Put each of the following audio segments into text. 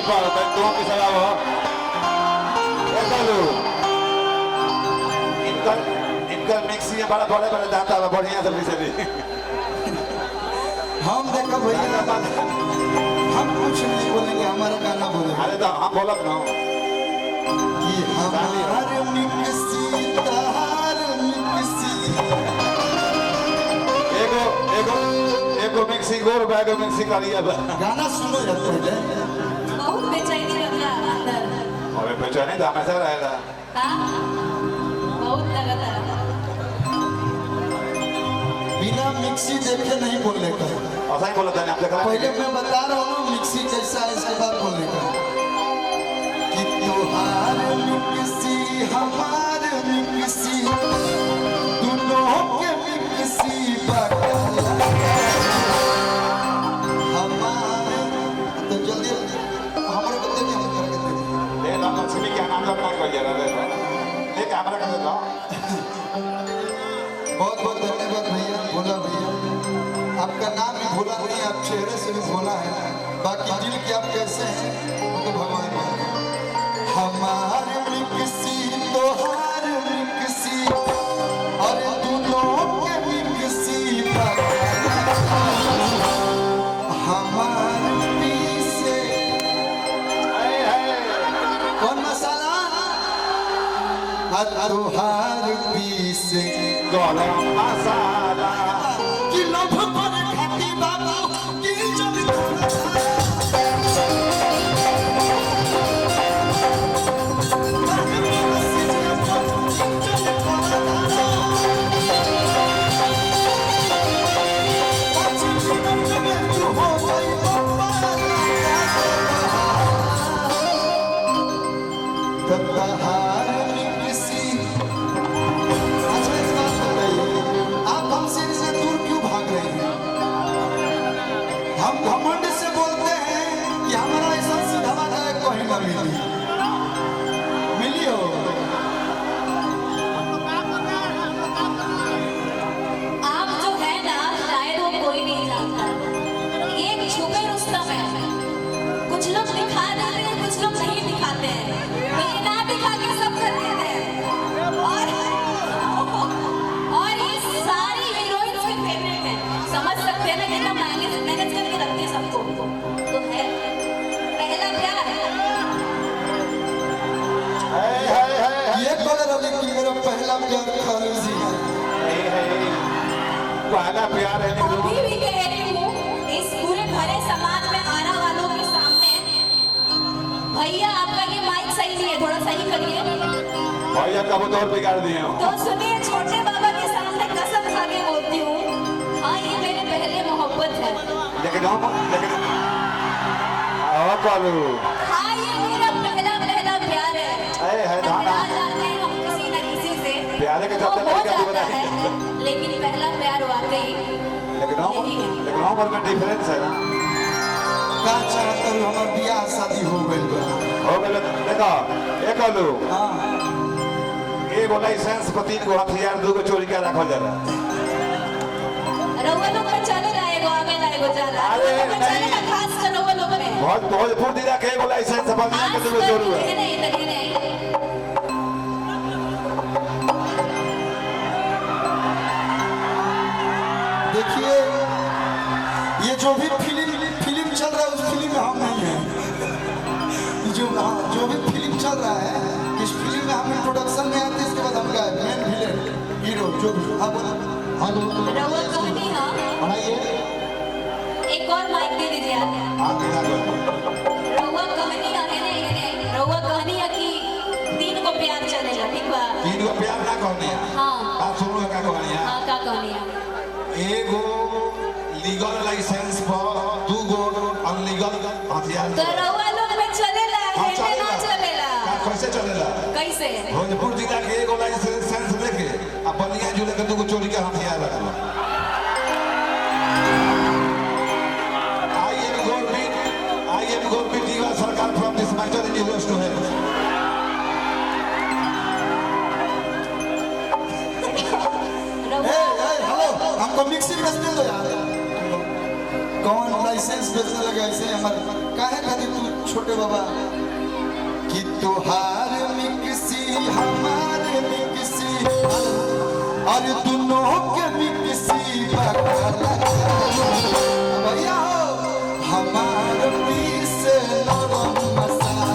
पर तुम किसे आओ चलो इनका मिक्सी में बड़ा बड़े बड़े दांत आवा बढ़िया से भी हम देखो भैया हम कुछ नहीं बोलेंगे, हमारा गाना बोलेंगे। अरे तो हम बोलब ना कि हमारे मिक्सी तार मिक्सी एगो एगो एगो मिक्सी गोर बैगो मिक्सी करिए गाना सुनो जब पहले बहुत बेचैनी लगला अंदर। अबे बेचैनी तो हमेशा रहेगा हाँ बहुत लगता है। बिना मिक्सी देखे नहीं बोलने का। ऐसा ही बोलते हैं आप देखा पहले मैं बता रहा हूँ मिक्सी कैसा है, इसके बाद बोलने का कि त्योहार मिक्सी हमार मिक्सी दोनों के मिक्सी हमारे तो जल्दी हमारे बच्चे नहीं करके ले ला लक्ष्मी क्या नाम अपना कर जरा ले कैमरा कर दो बहुत बहुत धन्यवाद भैया, भोला भैया। आपका नाम भी भोला नहीं, आप चेहरे से भी भोला है, बाकी दिल के आप कैसे हैं वो तो भगवान जाने। हमारे मिक्सी तोहार मिक्सी और दोनों के मिक्सी हमारे पीसे कौन मसाला तोहार पीसे गरम मसाला कि लभ पर खाती बाबू कि जब हम घमंड से बोलते हैं कि हमारा ऐसा सीधा बाधा है कहीं ना मिली मिली हो। आप जो है ना शायद वो कोई नहीं जानता। ये एक छुपे रुस्तम है। कुछ लोग दिखा देते हैं, कुछ लोग नहीं दिखाते हैं। ये ना दिखा के सब कर देते हैं। और ये सारी हीरोइंस के फेवरेट है। समझ सकते हैं ना कितना मैनेज करके रखते हैं सबको। तो है पहला प्यार ये बोल रहे कि मेरा पहला प्यार खालूसी है। पहला प्यार है अभी भी कह रही हूँ इस पूरे भरे समाज में आने वालों के सामने, भैया आपका ये माइक सही नहीं है, थोड़ा सही करिए। भैया का वो दौर बिगाड़ दिए हो तो सुनिए, छोटे बाबा के सामने कसम खा के बोलती हूँ, हाँ ये मेरे पहले मोहब्बत है। लेकिन आओ कालू हाँ ये मेरा पहला प्यार है। टकरा जाते हैं हम किसी न किसी से, प्यारे के वो चलते हो लड़का भी जाता बना है, लेकिन पहला प्यार वाकई लेकिन उम्र में डिफरेंस है ना। का चाहते हो हमार बियाह शादी हो गई बा। हो गए देखो एक कालू हाँ एगो लाइसेंस पर 3 गो हथियार 2 गो चोरी के रखल जाला। रउआ लोग में चलेगा, एगो आगे ना एगो जाला। अरे रउआ में नहीं। चलेगा, खास कर रउआ लोग में। भोजपुर जिला के एगो लाइसेंस पर 2 गो चोरी हुआ। नहीं। देखिए ये जो भी फिल्म चल रहा है उस फिल्म में हम नहीं हैं। जो भी फिल्म चल रहा है इस फिल्म में हम इंट्रोडक्शन में आते हैं, इसके बाद हम गाए मेन विलेन हीरो जो भी। हाँ बोलो हाँ बोलो रउआ कहनी हाँ, बढ़ाइए एक और माइक दे दीजिए आप। हाँ बिना रउआ कहनी है कि 3 को प्यार चलेगा, ठीक बा? 3 गो प्यार ना कहनी है। हाँ बात सुनो का कहनी है। हाँ का कहनी है? एगो लीगल लाइसेंस पर 2 गो अनलीगल हथियार। तो रउआ लोग में चलेला है हाँ, कि ना चलेला? कैसे चलेला? कैसे? भोजपुर जिला के एगो लाइसेंस लेके अब बलिया जिले के 2 गो चोरी के हथियार रखल। I am Gurmeet Diva Sarkar from this matter in US to help. रउआ हमको मिक्सी बेचने दो यार। कौन लाइसेंस बेचने लगे ऐसे हमारे काहे खातिर तू छोटे बाबा कि तुहार मिक्सी हमार मिक्सी और दोनों के मिक्सी भैया हो हमार पीस नरम मसाला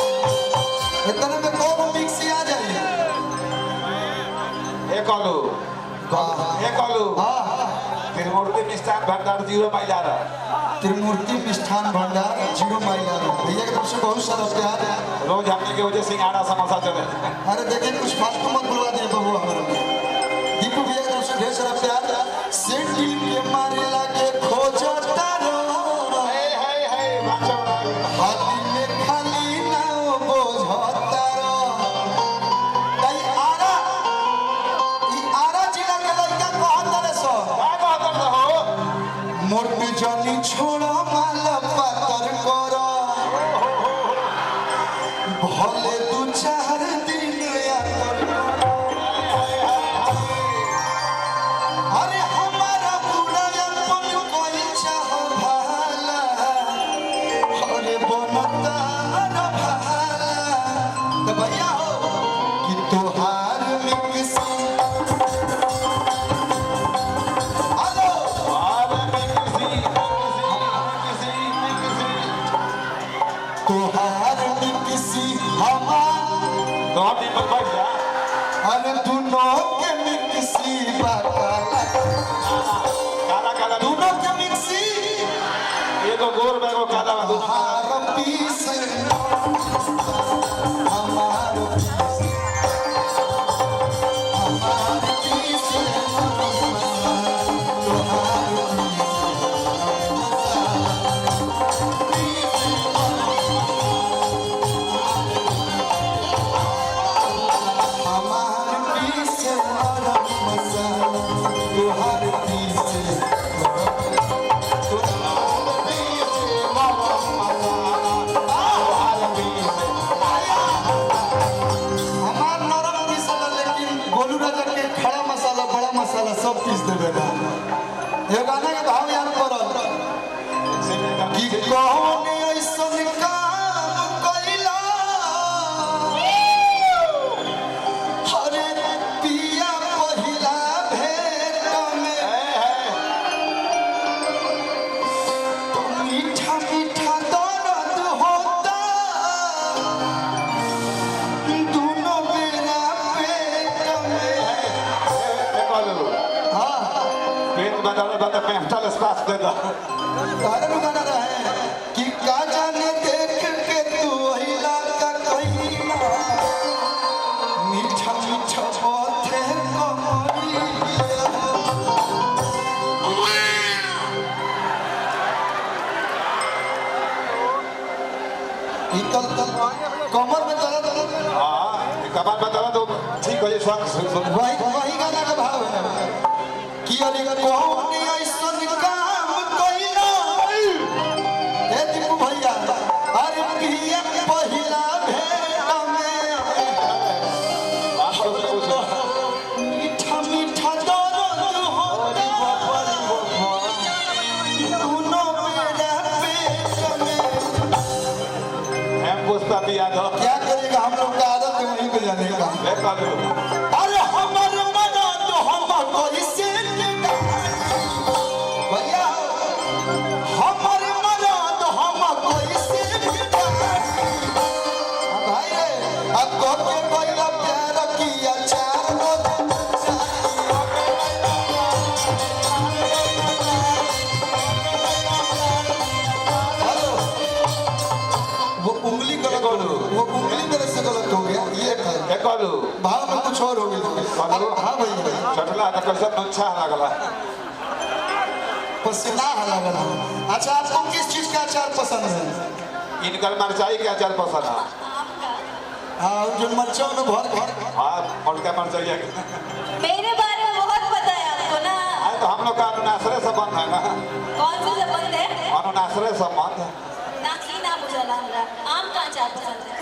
इतने में कौन मिक्सी आ जाइए एक आलू त्रिमूर्ति मिष्ठान भंडार 0 माइल आ रहा त्रिमूर्ति मिष्ठान भंडार 0 माइल आ रहा भैया की तरफ से बहुत सारा प्यार है रोज हमने के वजह सिंघाड़ा समोसा चले अरे देखिए कुछ फालतू मत बुलवा दिए बबू हमारे दीपू भैया की तरफ से ढेर सारा प्यार सेंटिल के मारे लागे खोजता रहो हाथी में खाली ना बोझता रहो कई आरा जिला के लड़का कहता रे सो मोट जनी छोड़ा माल पातर करो भले 2-4 दिन यातर अरे हमारा पूरा अपन कोई चाह भाला अरे बनता न भाला तो भैया हो कि तोहार मिक्सी हेलो तोहार मिक्सी हमार अरे दोनों के मिक्सी काला दोनों के मिक्सी एगो गोर में एगो काला में तोहार पीस हमार पीस हमार पीस नरम मसाला तोहार पीस हमार नरम मसाला लेकिन गोलू राजा के खड़ा मसाला बड़ा मसाला सब पीस देवे ना ये गाना के भाव याद पड़ल कि कौन ऐसन काम कइला हरे पिया पहिला भेट में तो मीठा मीठा दर्द होता दोनों मेरा पेट में हाँ पेट बदल बदल पेंटल स्पास दे दो कारण गाना रहे कि का जाने देख के तू हिला का कहिला मीठा मीठा बातें कमरिया इतल तल कमर में दर्द हां कबाब बदल दो ठीक हो जाए स्वास्थ्य वही गाना का भाव है कि अली कौन ऐसन काम कइला ए दीपू भैया अरे पिया पहिला भेट में मीठा मीठा दर्द होता दोनों मेरा पेट में हम पूछता भी याद हो क्या करेगा हम लोग का आदत है वहीं पे जाने का एक आलू अरे हमर मना तो हम कोई से भैया हमर मना तो हम कोई से भाई रे अब को के कोई प्यार किया चार नो हेलो वो उंगली कर गलत हो बोलो। वो उंगली मेरे से गलत हो गया ये था एक बोलू भाव में कुछ और हो गया हाँ भैया चटला न कैसे अच्छा लगला पसीना हला गला अच्छा आपको किस चीज का अचार पसंद है इनकर मरचाई के अचार पसंद है आम का हाँ जो मरचा में भर भर हाँ मोटका मरचाई मेरे बारे में बहुत पता है आपको ना। तो हम लोग का अनुनाश्रय संबंध है ना कौन सा संबंध है? अनुनाश्रय संबंध नाखी ना बुझला हमरा। आम का अचार पसंद है।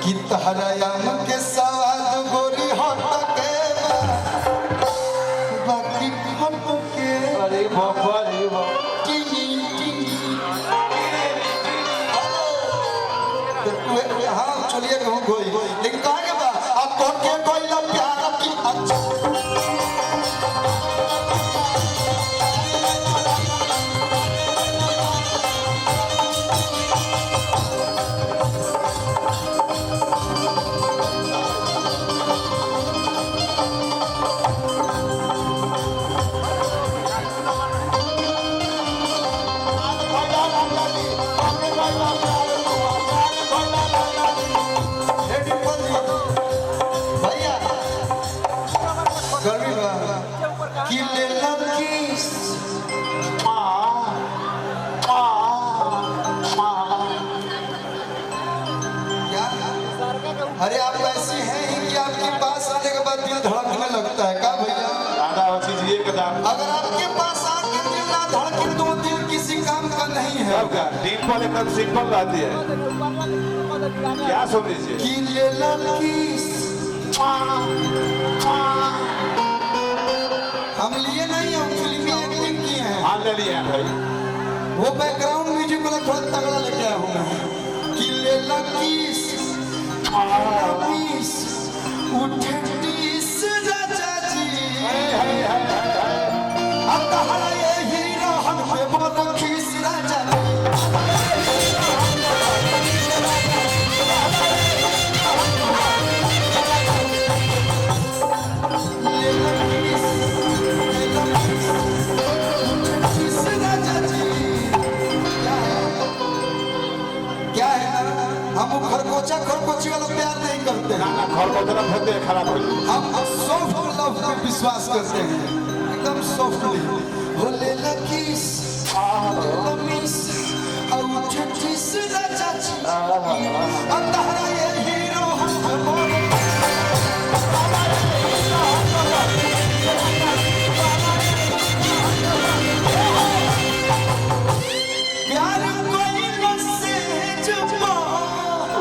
कि तहरा आम के स्वाद गोरी हट के बाकी खट के अरे बाबा रे बाबा टिंगी टिंगी हाँ चलिए कहूँ कोई लेकिन कहा के बा अब कौन के कोई ला प्यार की अच्छा भैया गर्मी बा कि ले लकीस क्या अरे आप ऐसी हैं ही कि आपके पास आने के बाद दिल धड़कने लगता है क्या भैया दादा वो चीज ये कदम अगर आपके पास आके दिल ना धड़के तो वो दिल किसी काम का नहीं है सब का डिम्पल एकदम सिंपल रहती है क्या सुन लीजिए कि ले लकीस हम लिए नहीं हम फिल्मी एक्टिंग किए हैं मान ले लिए हैं भाई वो बैकग्राउंड म्यूजिक वाला थोड़ा तगड़ा लेके आया हूँ मैं कि ले लकीस लकीस उठे टीस राजा जी अब कहा ये हीरो हम पे बोलो खीस राजा ले लकीस उठे टीस राजा जी क्या है ना हम वो खरकोची वाला प्यार नहीं करते ना ना घर को तरफ होते खराब हो हम सॉफ्ट लव पे विश्वास करते हैं एकदम सॉफ्टली बोले लकीस लमीस और छठीस राजा जी अंधारा ये हीरो हम बोले प्यार कोई बसे जुबा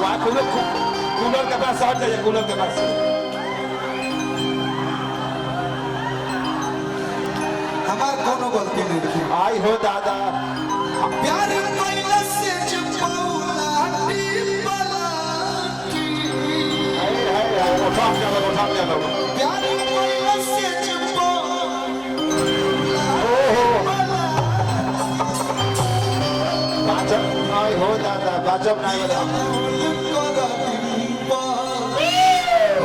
वहाँ कूलर के पास हट जाइए कूलर के पास हमार कोनो गलती नहीं थी आई हो दादा प्यार कोई बसे जुबा पलाटी उठा चलो प्यार कोई बसे जुबा बाजब आई हो दादा बाजब नहीं बता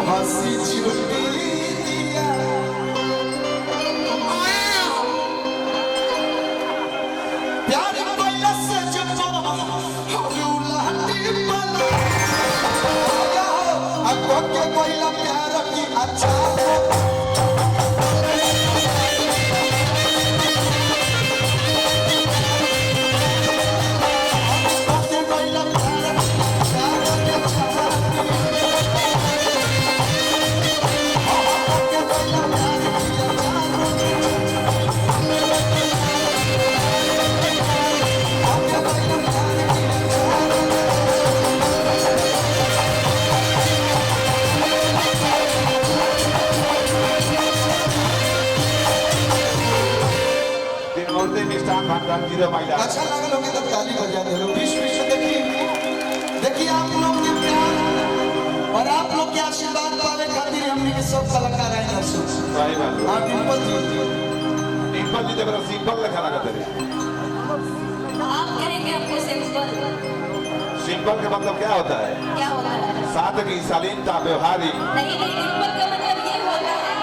हंसी छुट्टी दिया प्यार कोई से जब लहटी बना अको के कोई प्यार की अच्छा जीरो माइला अच्छा लगल होगी तो ताली बजा दे लो बीच बीच में देखिए आप लोग के प्यार और आप लोग के आशीर्वाद पावे खातिर हमने के सब कलाकार आए हैं सही बात हाँ डिम्पल जी डिम्पल जी जब सिंपल लिखा लगा तेरे आप करेंगे हमको सिंपल। सिंपल का मतलब क्या होता है क्या होता है? सादगी शालीनता व्यवहारिक नहीं सिंपल का मतलब ये होता है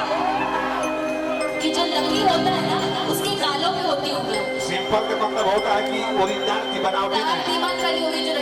कि जो लकी होता है ना उसकी गालों में होती होंगी। सिंपल का मतलब होता है कि ओरिजिनल की बनावटी नहीं दिमाग वाली होगी जो